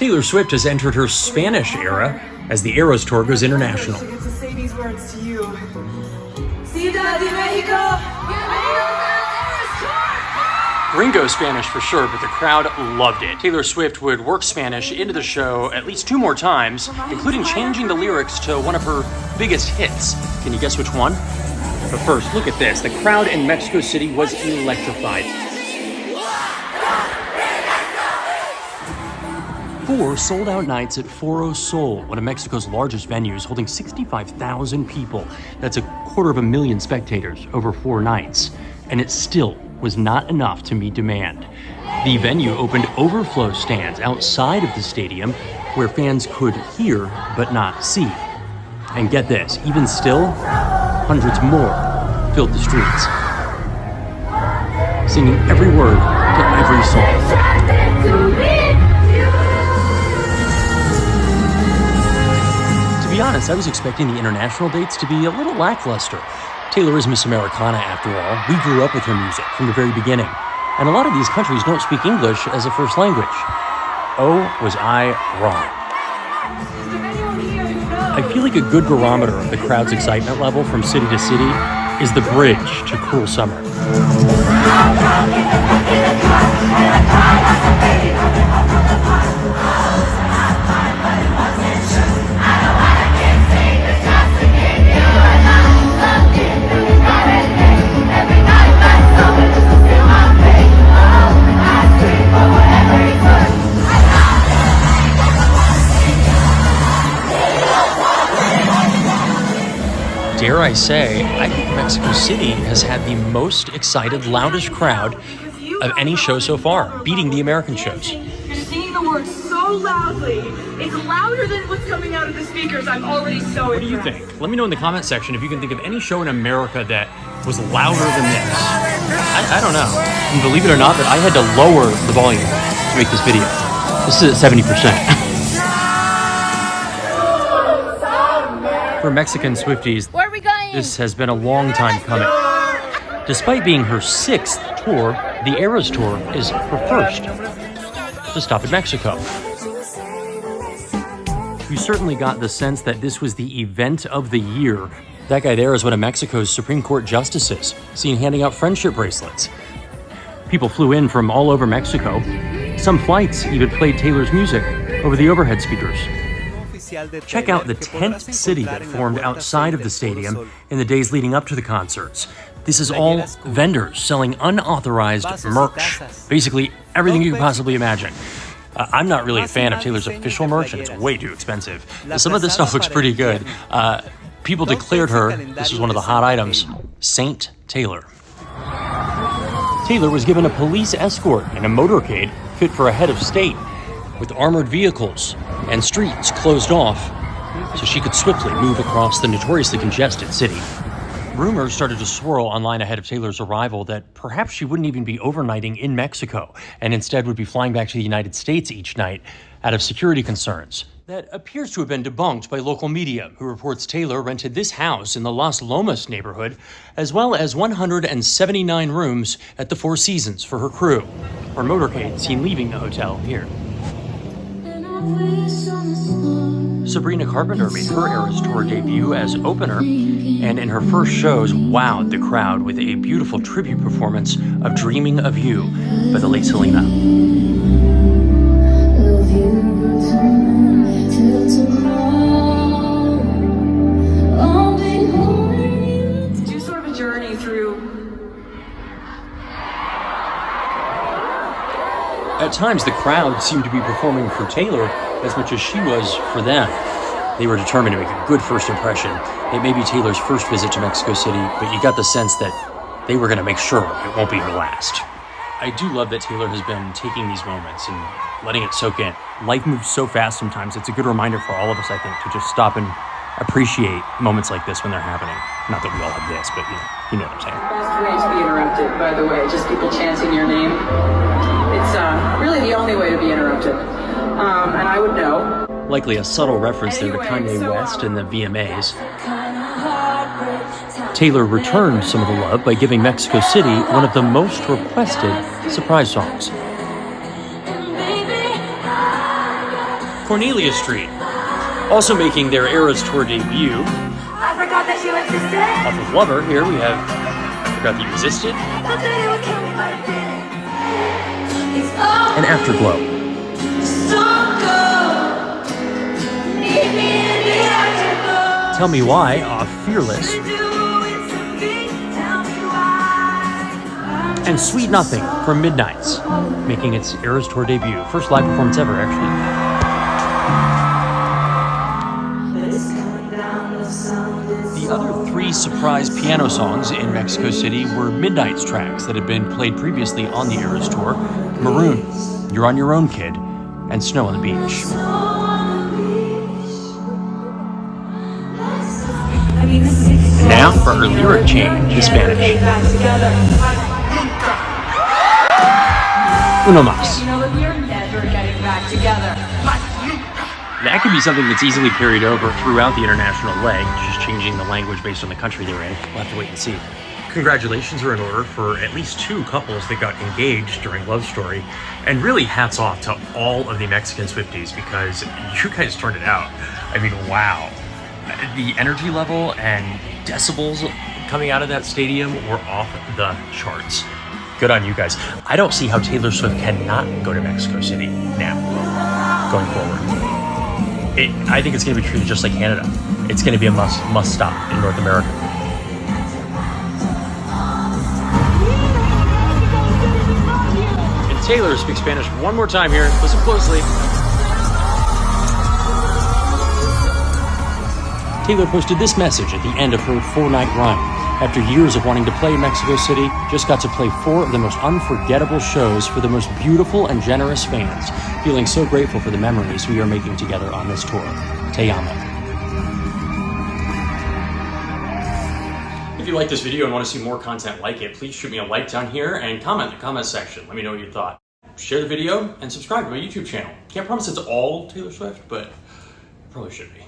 Taylor Swift has entered her Spanish era as the Eras Tour goes international. I get to say these words to you. Ciudad de Mexico! Gringo Spanish for sure, but the crowd loved it. Taylor Swift would work Spanish into the show at least 2 more times, including changing the lyrics to one of her biggest hits. Can you guess which one? But first, look at this. The crowd in Mexico City was electrified. 4 sold-out nights at Foro Sol, one of Mexico's largest venues, holding 65,000 people. That's 250,000 spectators over 4 nights. And it still was not enough to meet demand. The venue opened overflow stands outside of the stadium where fans could hear but not see. And get this, even still, hundreds more filled the streets, singing every word to every song. To be honest, I was expecting the international dates to be a little lackluster. Taylor is Miss Americana after all. We grew up with her music from the very beginning. And a lot of these countries don't speak English as a first language. Oh, was I wrong. I feel like a good barometer of the crowd's excitement level from city to city is the bridge to Cruel Summer. Dare I say, I think Mexico City has had the most excited, loudest crowd of any show so far, beating the American shows. You're singing the words so loudly. It's louder than what's coming out of the speakers. I'm already so What do you think? Let me know in the comment section if you can think of any show in America that was louder than this. I don't know. And believe it or not, that I had to lower the volume to make this video. This is at 70%. For Mexican Swifties, where are we going? This has been a long time coming. Despite being her 6th tour, the Eras Tour is her first to stop in Mexico. You certainly got the sense that this was the event of the year. That guy there is one of Mexico's Supreme Court justices, seen handing out friendship bracelets. People flew in from all over Mexico. Some flights even played Taylor's music over the overhead speakers. Check out the tent city that formed outside of the stadium in the days leading up to the concerts. This is all vendors selling unauthorized merch. Basically, everything you could possibly imagine. I'm not really a fan of Taylor's official merch, and it's way too expensive. Some of this stuff looks pretty good. People declared her, this was one of the hot items, Saint Taylor. Taylor was given a police escort in a motorcade fit for a head of state, with armored vehicles and streets closed off so she could swiftly move across the notoriously congested city. Rumors started to swirl online ahead of Taylor's arrival that perhaps she wouldn't even be overnighting in Mexico and instead would be flying back to the United States each night out of security concerns. That appears to have been debunked by local media, who reports Taylor rented this house in the Las Lomas neighborhood, as well as 179 rooms at the Four Seasons for her crew. Her motorcade seen leaving the hotel here. Sabrina Carpenter made her Eras Tour debut as opener, and in her first shows wowed the crowd with a beautiful tribute performance of Dreaming of You by the late Selena. Do sort of a journey through. At times, the crowd seemed to be performing for Taylor as much as she was for them. They were determined to make a good first impression. It may be Taylor's first visit to Mexico City, but you got the sense that they were going to make sure it won't be her last. I do love that Taylor has been taking these moments and letting it soak in. Life moves so fast sometimes. It's a good reminder for all of us, I think, to just stop and appreciate moments like this when they're happening. Not that we all have this, but you know what I'm saying. Best way to be interrupted, by the way, just people chanting your name. It's really the only way to be interrupted. And I would know. Likely a subtle reference there to Kanye West and the VMAs. Taylor returned some of the love by giving Mexico City one of the most requested surprise songs. Cornelia Street. Also making their Eras Tour debut. I forgot that you existed. Off of Lover, here we have I Forgot That You Existed. Thought that it would kill me, but it didn't. It's And Afterglow. Meet me in the afterglow. Tell Me Why off Fearless. And Sweet Nothing from Midnights, making its Eras Tour debut. First live performance ever, actually. The other three surprise piano songs in Mexico City were Midnights tracks that had been played previously on the Eras Tour. Maroon, You're on Your Own, Kid, and Snow on the Beach. And now for her lyric change to Spanish. Uno más. You know that we're never getting back together. That could be something that's easily carried over throughout the international leg, just changing the language based on the country they're in. We'll have to wait and see. Congratulations are in order for at least 2 couples that got engaged during Love Story. And really hats off to all of the Mexican Swifties because you guys turned it out. I mean, wow. The energy level and decibels coming out of that stadium were off the charts. Good on you guys. I don't see how Taylor Swift cannot go to Mexico City now, going forward. I think it's going to be treated just like Canada. It's going to be a must stop in North America. And Taylor speaks Spanish one more time here. Listen closely. Taylor posted this message at the end of her 4-night run. After years of wanting to play in Mexico City, just got to play 4 of the most unforgettable shows for the most beautiful and generous fans. Feeling so grateful for the memories we are making together on this tour. Te amo. If you like this video and want to see more content like it, please shoot me a like down here and comment in the comment section. Let me know what you thought. Share the video and subscribe to my YouTube channel. Can't promise it's all Taylor Swift, but it probably should be.